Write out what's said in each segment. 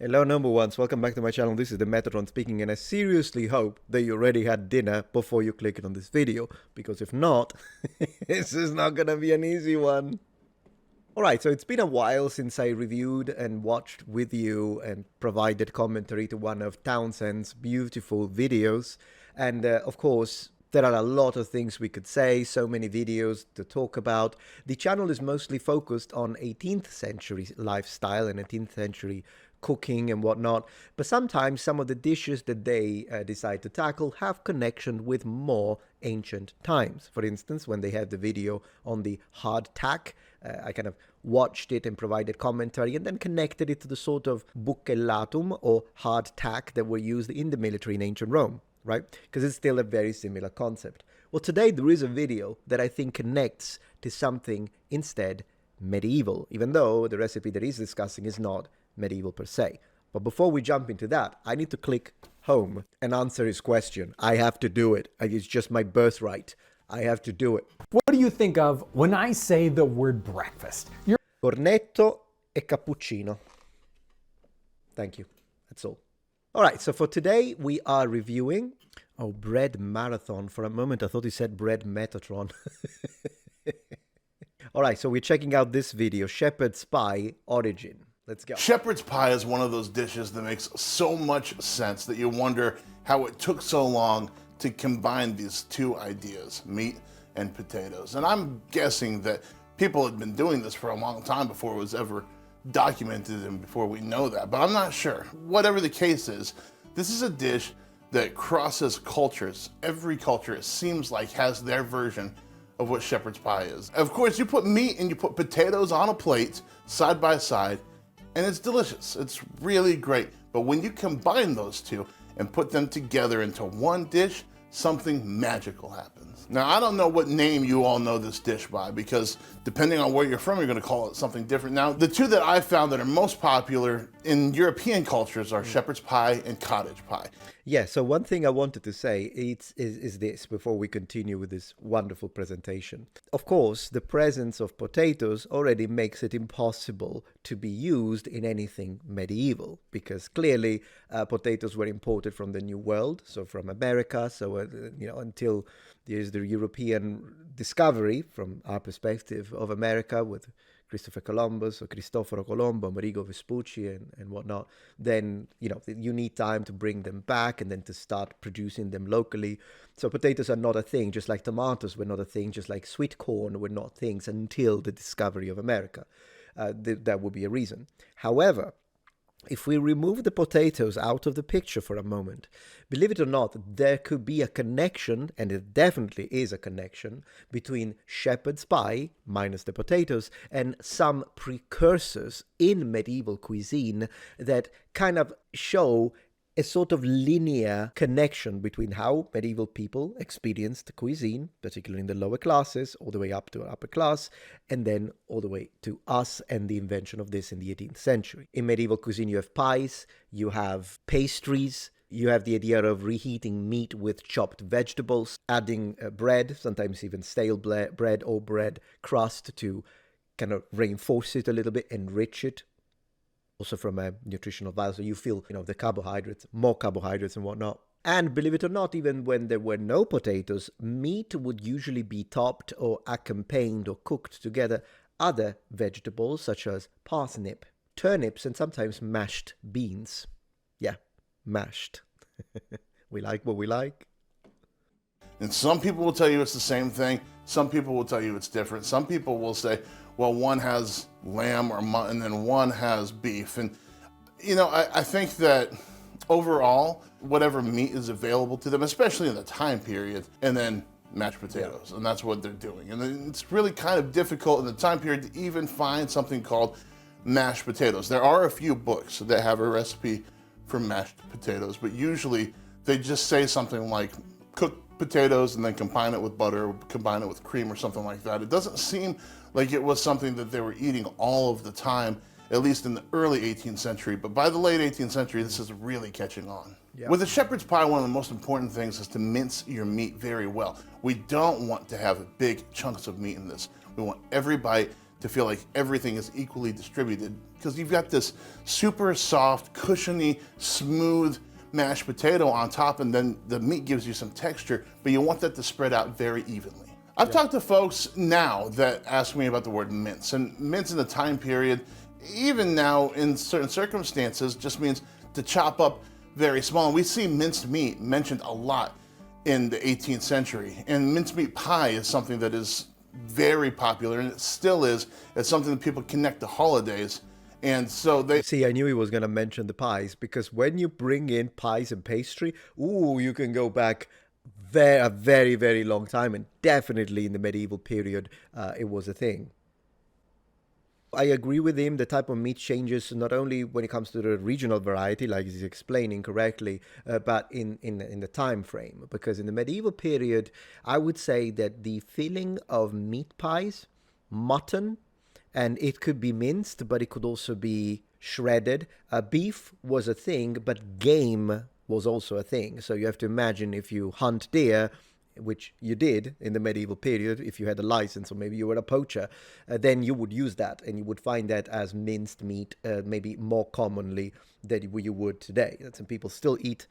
Hello, number ones. Welcome back to my channel. This is the Metatron speaking, and I seriously hope that you already had dinner before you click on this video, because if not, this is not gonna be an easy one. Alright, so it's been a while since I reviewed and watched with you and provided commentary to one of Townsend's beautiful videos, and of course, there are a lot of things we could say, so many videos to talk about. The channel is mostly focused on 18th century lifestyle and 18th century cooking and whatnot, but sometimes some of the dishes that they decide to tackle have connection with more ancient times. For instance, when they had the video on the hardtack, I kind of watched it and provided commentary and then connected it to the sort of buccellatum or hardtack that were used in the military in ancient Rome, right? Because it's still a very similar concept. Well, today there is a video that I think connects to something instead medieval, even though the recipe that he's discussing is not medieval per se. But before we jump into that, I need to click home and answer his question. I have to do it. It's just my birthright. I have to do it. What do you think of when I say the word breakfast? Cornetto e cappuccino. Thank you. That's all. All right, so for today, we are reviewing... Oh, bread marathon. For a moment, I thought he said bread Metatron. All right, so we're checking out this video, Shepherd's Pie Origin. Let's go. Shepherd's pie is one of those dishes that makes so much sense that you wonder how it took so long to combine these two ideas, meat and potatoes. And I'm guessing that people had been doing this for a long time before it was ever documented and before we know that, but I'm not sure. Whatever the case is, this is a dish that crosses cultures. Every culture, it seems like, has their version of what shepherd's pie is. Of course, you put meat and you put potatoes on a plate side by side, and it's delicious. It's really great. But when you combine those two and put them together into one dish, something magical happens. Now, I don't know what name you all know this dish by, because depending on where you're from, you're gonna call it something different. Now, the two that I found that are most popular in European cultures are shepherd's pie and cottage pie. Yeah, so one thing I wanted to say is this before we continue with this wonderful presentation. Of course, the presence of potatoes already makes it impossible to be used in anything medieval, because clearly potatoes were imported from the New World, so from America, so until there's the European discovery, from our perspective, of America with Christopher Columbus or Cristoforo Colombo, Amerigo Vespucci and whatnot, then, you need time to bring them back and then to start producing them locally. So potatoes are not a thing, just like tomatoes were not a thing, just like sweet corn were not things until the discovery of America. That would be a reason. However, if we remove the potatoes out of the picture for a moment, believe it or not, there could be a connection, and it definitely is a connection, between shepherd's pie, minus the potatoes, and some precursors in medieval cuisine that kind of show a sort of linear connection between how medieval people experienced cuisine, particularly in the lower classes, all the way up to upper class, and then all the way to us and the invention of this in the 18th century. In medieval cuisine, you have pies, you have pastries, you have the idea of reheating meat with chopped vegetables, adding bread, sometimes even stale bread or bread crust to kind of reinforce it a little bit, enrich it. Also from a nutritional value, so you feel, the carbohydrates, more carbohydrates and whatnot. And believe it or not, even when there were no potatoes, meat would usually be topped or accompanied or cooked together other vegetables such as parsnip, turnips, and sometimes mashed beans. Yeah, mashed. We like what we like. And some people will tell you it's the same thing. Some people will tell you it's different. Some people will say, well, one has lamb or mutton and one has beef. And, I think that overall, whatever meat is available to them, especially in the time period, and then mashed potatoes. Yeah. And that's what they're doing. And it's really kind of difficult in the time period to even find something called mashed potatoes. There are a few books that have a recipe for mashed potatoes, but usually they just say something like cook potatoes and then combine it with butter, or combine it with cream or something like that. It doesn't seem like it was something that they were eating all of the time, at least in the early 18th century. But by the late 18th century, this is really catching on. Yep. With a shepherd's pie, one of the most important things is to mince your meat very well. We don't want to have big chunks of meat in this. We want every bite to feel like everything is equally distributed, because you've got this super soft, cushiony, smooth mashed potato on top, and then the meat gives you some texture, but you want that to spread out very evenly. I've talked to folks now that ask me about the word mince, and mince in the time period, even now in certain circumstances, just means to chop up very small. And we see minced meat mentioned a lot in the 18th century, and mincemeat pie is something that is very popular, and it still is. It's something that people connect to holidays. And so they See, I knew he was going to mention the pies, because when you bring in pies and pastry, ooh, you can go back a very, very long time, and definitely in the medieval period, it was a thing. I agree with him. The type of meat changes not only when it comes to the regional variety, like he's explaining correctly, but in the time frame. Because in the medieval period, I would say that the filling of meat pies, mutton, and it could be minced, but it could also be shredded. Beef was a thing, but game was also a thing. So you have to imagine, if you hunt deer, which you did in the medieval period, if you had a license, or maybe you were a poacher, then you would use that, and you would find that as minced meat, maybe more commonly than you would today. Some people still eat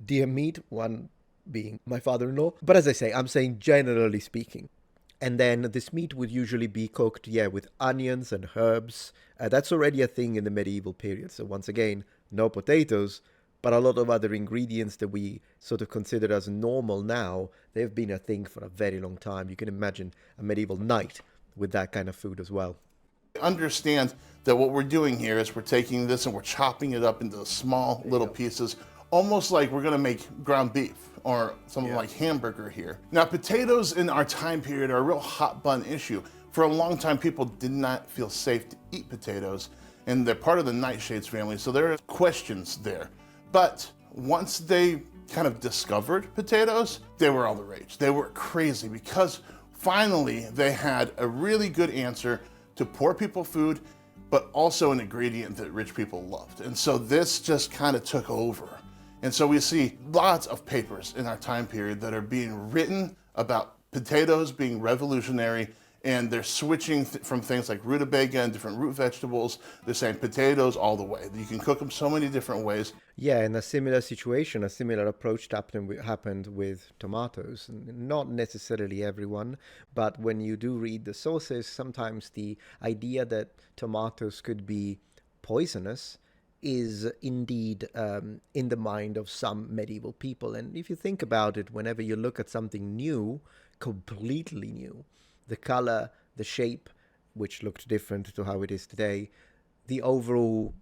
deer meat, one being my father-in-law. But as I say, I'm saying generally speaking. And then this meat would usually be cooked, with onions and herbs. That's already a thing in the medieval period. So once again, no potatoes, but a lot of other ingredients that we sort of consider as normal now, they've been a thing for a very long time. You can imagine a medieval knight with that kind of food as well. understand that what we're doing here is we're taking this and we're chopping it up into small little pieces, almost like we're gonna make ground beef or something like hamburger here. Now, potatoes in our time period are a real hot button issue. For a long time, people did not feel safe to eat potatoes, and they're part of the nightshades family, so there are questions there. But once they kind of discovered potatoes, they were all the rage. They were crazy because finally they had a really good answer to poor people food, but also an ingredient that rich people loved. And so this just kind of took over. And so we see lots of papers in our time period that are being written about potatoes being revolutionary, and they're switching from things like rutabaga and different root vegetables. They're saying potatoes all the way. You can cook them so many different ways. Yeah, in a similar situation, a similar approach happened with tomatoes. Not necessarily everyone, but when you do read the sources, sometimes the idea that tomatoes could be poisonous is indeed in the mind of some medieval people. And if you think about it, whenever you look at something new, completely new, the color, the shape, which looked different to how it is today, the overall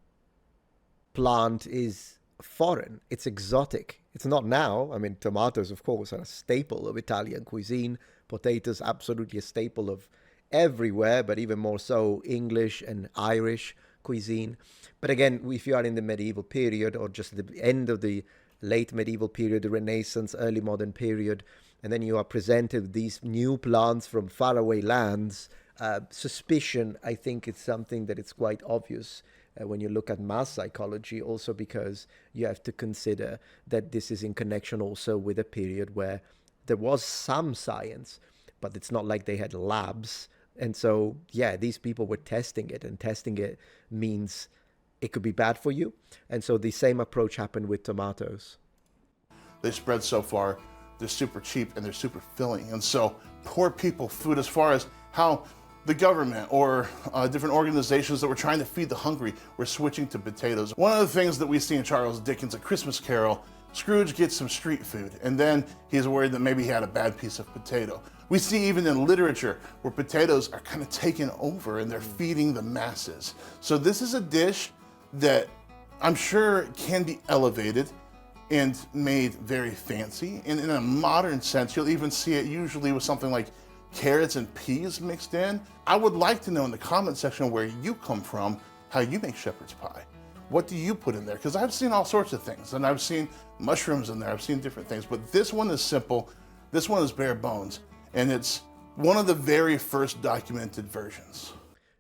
plant is foreign, it's exotic. It's not now. I mean, tomatoes, of course, are a staple of Italian cuisine. Potatoes, absolutely a staple of everywhere, but even more so English and Irish cuisine. But again, if you are in the medieval period, or just the end of the late medieval period, the Renaissance, early modern period, and then you are presented with these new plants from faraway lands, suspicion, I think it's something that it's quite obvious when you look at mass psychology, also because you have to consider that this is in connection also with a period where there was some science, but it's not like they had labs. And so, yeah, these people were testing it, and testing it means it could be bad for you. And so the same approach happened with tomatoes. They spread so far, they're super cheap and they're super filling. And so poor people food, as far as how the government or different organizations that were trying to feed the hungry were switching to potatoes. One of the things that we see in Charles Dickens' A Christmas Carol, Scrooge gets some street food, and then he's worried that maybe he had a bad piece of potato. We see even in literature where potatoes are kind of taken over and they're feeding the masses. So this is a dish that I'm sure can be elevated and made very fancy. And in a modern sense, you'll even see it usually with something like carrots and peas mixed in. I would like to know in the comment section where you come from, how you make shepherd's pie. What do you put in there? Because I've seen all sorts of things, and I've seen mushrooms in there, I've seen different things, but this one is simple, this one is bare bones, and it's one of the very first documented versions.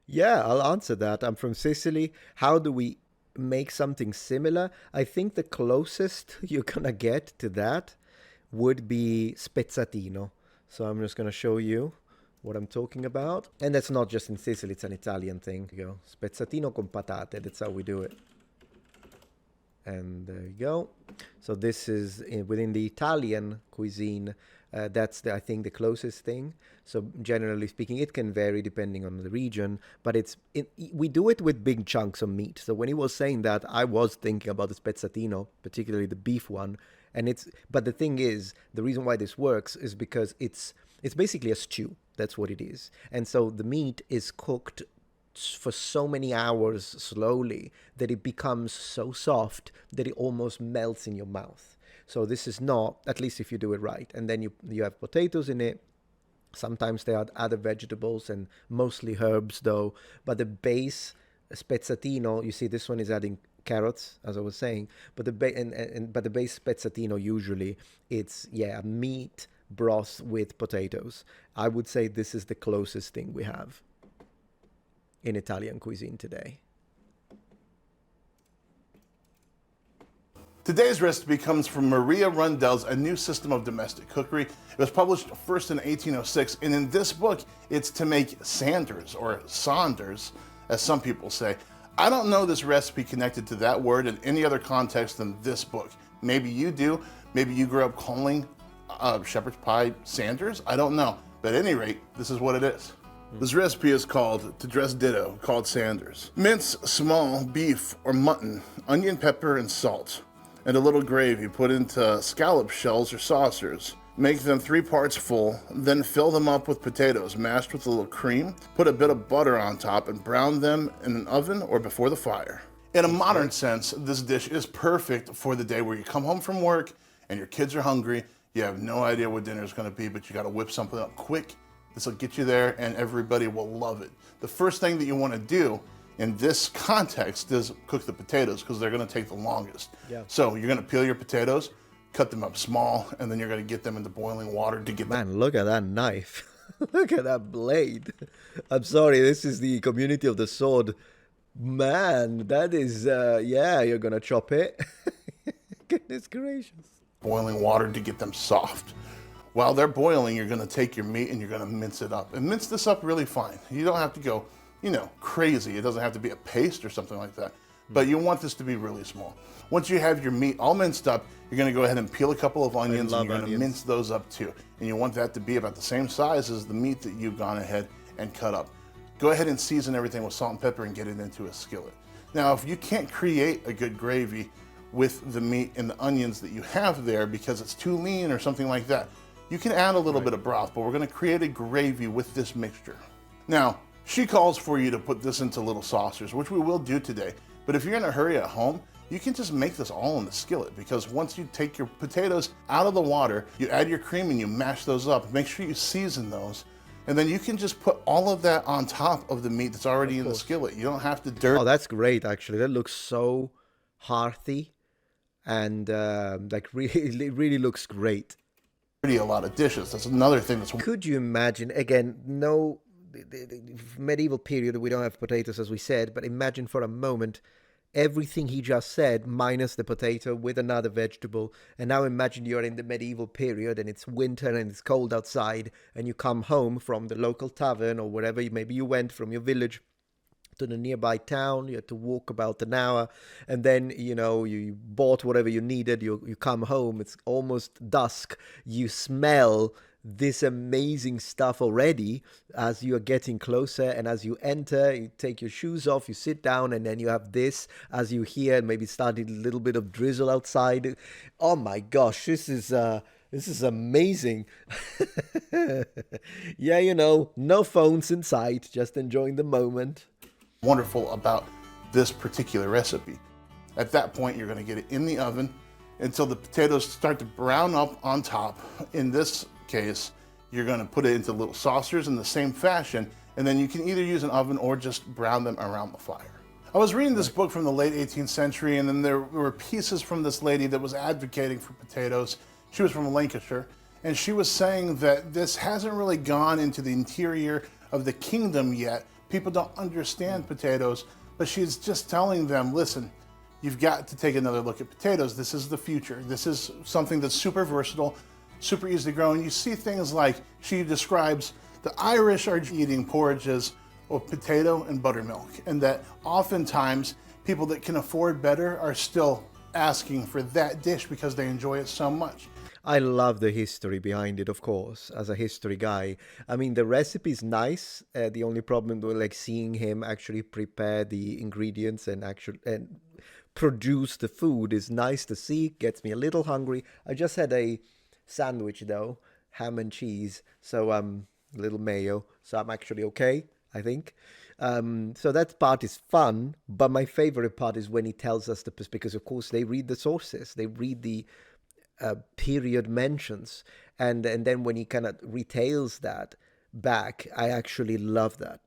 Yeah, I'll answer that. I'm from Sicily. How do we make something similar? I think the closest you're gonna get to that would be spezzatino. So I'm just gonna show you what I'm talking about. And that's not just in Sicily, it's an Italian thing. Here you go. Spezzatino con patate, that's how we do it. And there you go. So this is within the Italian cuisine. That's, I think, the closest thing. So generally speaking, it can vary depending on the region, but we do it with big chunks of meat. So when he was saying that, I was thinking about the spezzatino, particularly the beef one. But the thing is, the reason why this works is because it's basically a stew. That's what it is. And so the meat is cooked for so many hours slowly that it becomes so soft that it almost melts in your mouth. So this is not, at least if you do it right. And then you have potatoes in it. Sometimes they add other vegetables and mostly herbs though. But the base spezzatino, you see this one is adding carrots, as I was saying. But the base spezzatino usually it's meat broth with potatoes. I would say this is the closest thing we have in Italian cuisine today. Today's recipe comes from Maria Rundell's A New System of Domestic Cookery. It was published first in 1806, and in this book, it's to make Sanders, or Saunders, as some people say. I don't know this recipe connected to that word in any other context than this book. Maybe you do. Maybe you grew up calling shepherd's pie Sanders. I don't know. But at any rate, this is what it is. This recipe is called, to dress ditto, called Sanders. Mince small beef or mutton, onion, pepper, and salt, and a little gravy put into scallop shells or saucers. Make them 3 parts full, then fill them up with potatoes mashed with a little cream. Put a bit of butter on top and brown them in an oven or before the fire. In a modern sense, this dish is perfect for the day where you come home from work and your kids are hungry. You have no idea what dinner is going to be, but you got to whip something up quick. This will get you there and everybody will love it. The first thing that you want to do in this context is cook the potatoes because they're going to take the longest. Yeah. So you're going to peel your potatoes, cut them up small, and then you're going to get them into boiling water to get them. Man, look at that knife. Look at that blade. I'm sorry, this is the community of the sword. Man, that is, you're going to chop it. Goodness gracious. Boiling water to get them soft. While they're boiling, you're going to take your meat and you're going to mince it up. And mince this up really fine. You don't have to go, crazy. It doesn't have to be a paste or something like that. But you want this to be really small. Once you have your meat all minced up, you're going to go ahead and peel a couple of onions and you're going to mince those up too. And you want that to be about the same size as the meat that you've gone ahead and cut up. Go ahead and season everything with salt and pepper and get it into a skillet. Now, if you can't create a good gravy with the meat and the onions that you have there because it's too lean or something like that, you can add a little bit of broth, but we're going to create a gravy with this mixture. Now, she calls for you to put this into little saucers, which we will do today. But if you're in a hurry at home, you can just make this all in the skillet because once you take your potatoes out of the water, you add your cream and you mash those up. Make sure you season those. And then you can just put all of that on top of the meat that's already in the skillet. You don't have to dirt. Oh, that's great, actually. That looks so hearty and really looks great. A lot of dishes. That's another thing that's... Could you imagine, again, no the medieval period, we don't have potatoes as we said, but imagine for a moment everything he just said minus the potato with another vegetable. And now imagine you're in the medieval period and it's winter and it's cold outside and you come home from the local tavern or wherever maybe you went from your village to the nearby town. You had to walk about an hour and then you bought whatever you needed. You come home, it's almost dusk, you smell this amazing stuff already as you are getting closer, and as you enter, you take your shoes off, you sit down, and then you have this as you hear maybe starting a little bit of drizzle outside. Oh my gosh, this is amazing. Yeah, no phones in sight, just enjoying the moment. Wonderful about this particular recipe. At that point, you're going to get it in the oven until the potatoes start to brown up on top. In this case, you're going to put it into little saucers in the same fashion, and then you can either use an oven or just brown them around the fire. I was reading this book from the late 18th century, and then there were pieces from this lady that was advocating for potatoes. She was from Lancashire, and she was saying that this hasn't really gone into the interior of the kingdom yet. People don't understand potatoes, but she's just telling them, listen, you've got to take another look at potatoes. This is the future. This is something that's super versatile, super easy to grow. And you see things like she describes the Irish are eating porridges with potato and buttermilk, and that oftentimes people that can afford better are still asking for that dish because they enjoy it so much. I love the history behind it, of course, as a history guy. I mean, the recipe is nice. The only problem with like seeing him actually prepare the ingredients and produce the food is nice to see. Gets me a little hungry. I just had a sandwich though, ham and cheese, so a little mayo, so I'm actually okay, I think. So that part is fun, but my favorite part is when he tells us the because of course they read the sources, they read the period mentions, and then when he kind of retails that back, I actually love that.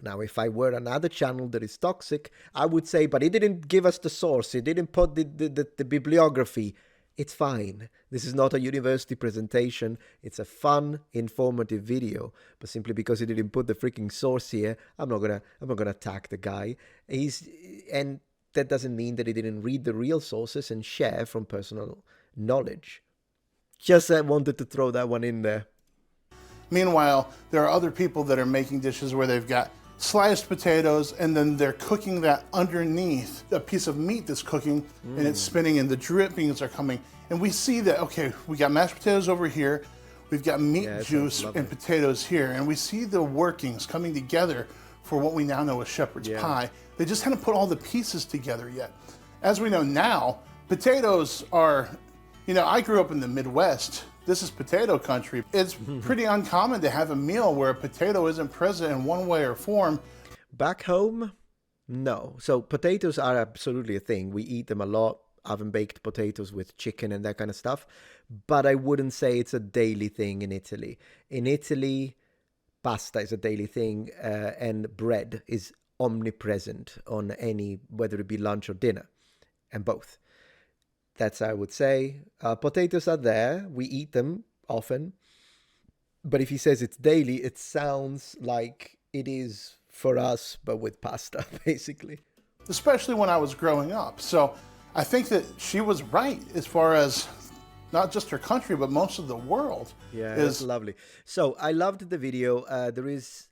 Now, if I were another channel that is toxic, I would say, but he didn't give us the source, he didn't put the bibliography. It's fine. This is not a university presentation. It's a fun, informative video. But simply because he didn't put the freaking source here, I'm not gonna attack the guy. And that doesn't mean that he didn't read the real sources and share from personal knowledge. Just I wanted to throw that one in there. Meanwhile, there are other people that are making dishes where they've got sliced potatoes and then they're cooking that underneath a piece of meat that's cooking and it's spinning and the drippings are coming. And we see that, okay, we got mashed potatoes over here, we've got meat juice and potatoes here, and we see the workings coming together for what we now know as shepherd's pie. They just haven't put all the pieces together yet. As we know now, potatoes are, you know, I grew up in the Midwest. This is potato country. It's pretty uncommon to have a meal where a potato isn't present in one way or form. Back home, no. So potatoes are absolutely a thing. We eat them a lot. Oven baked potatoes with chicken and that kind of stuff. But I wouldn't say it's a daily thing in Italy. In Italy, pasta is a daily thing, and bread is omnipresent on any, whether it be lunch or dinner, and both. That's, I would say. Potatoes are there. We eat them often. But if he says it's daily, it sounds like it is for us, but with pasta, basically. Especially when I was growing up. So I think that she was right as far as not just her country, but most of the world. Yeah, that's lovely. So I loved the video. There is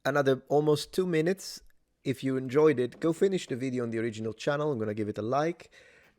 another almost 2 minutes. If you enjoyed it, go finish the video on the original channel. I'm going to give it a like.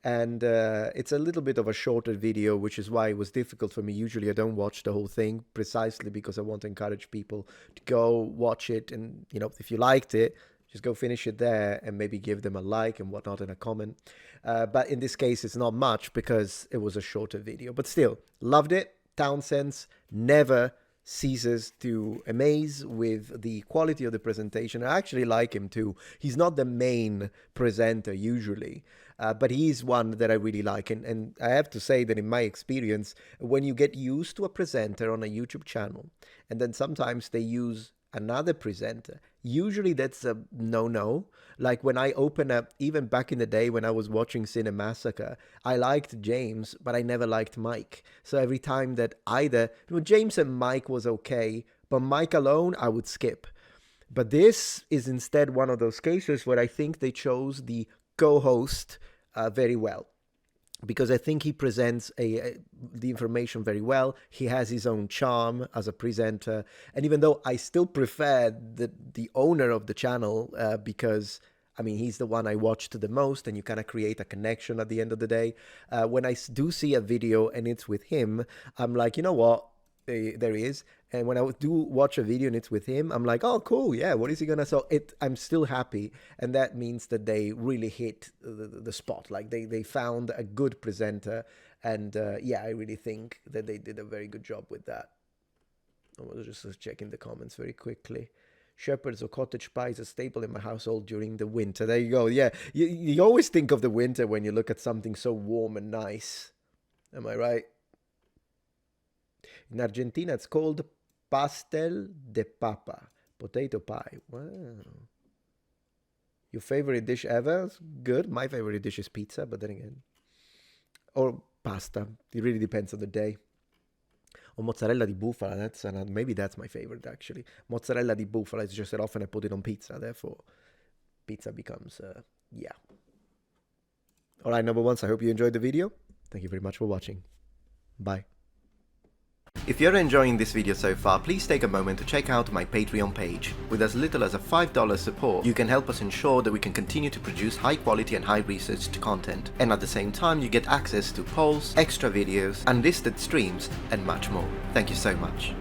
And it's a little bit of a shorter video, which is why it was difficult for me. Usually I don't watch the whole thing, precisely because I want to encourage people to go watch it. And, you know, if you liked it, just go finish it there and maybe give them a like and whatnot and a comment. But in this case, it's not much because it was a shorter video. But still, loved it. Townsends never ceases to amaze with the quality of the presentation. I actually like him too. He's not the main presenter usually, but he's one that I really like. And I have to say that in my experience, when you get used to a presenter on a YouTube channel, and then sometimes they use another presenter, usually that's a no-no. Like when I open up, even back in the day when I was watching Cine Massacre, I liked James, but I never liked Mike. So every time that James and Mike was okay, but Mike alone, I would skip. But this is instead one of those cases where I think they chose the co-host very well. Because I think he presents the information very well. He has his own charm as a presenter. And even though I still prefer the owner of the channel, because, I mean, he's the one I watched the most, and you kind of create a connection at the end of the day. When I do see a video and it's with him, I'm like, you know what? There he is. And when I do watch a video and it's with him, I'm like, oh, cool. Yeah, what is he gonna? So I'm still happy, and that means that they really hit the spot. Like they found a good presenter, and yeah, I really think that they did a very good job with that. I was just checking the comments very quickly. Shepherd's or cottage pie is a staple in my household during the winter. There you go. Yeah, you always think of the winter when you look at something so warm and nice. Am I right? In Argentina, it's called pastel de papa, potato pie. Wow. Your favorite dish ever? Good. My favorite dish is pizza, but then again, or pasta. It really depends on the day. Or mozzarella di bufala. Maybe that's my favorite actually. Mozzarella di bufala is just that often I put it on pizza. Therefore, pizza becomes yeah. All right, number ones. I hope you enjoyed the video. Thank you very much for watching. Bye. If you're enjoying this video so far, please take a moment to check out my Patreon page. With as little as a $5 support, you can help us ensure that we can continue to produce high quality and high researched content. And at the same time, you get access to polls, extra videos, unlisted streams, and much more. Thank you so much.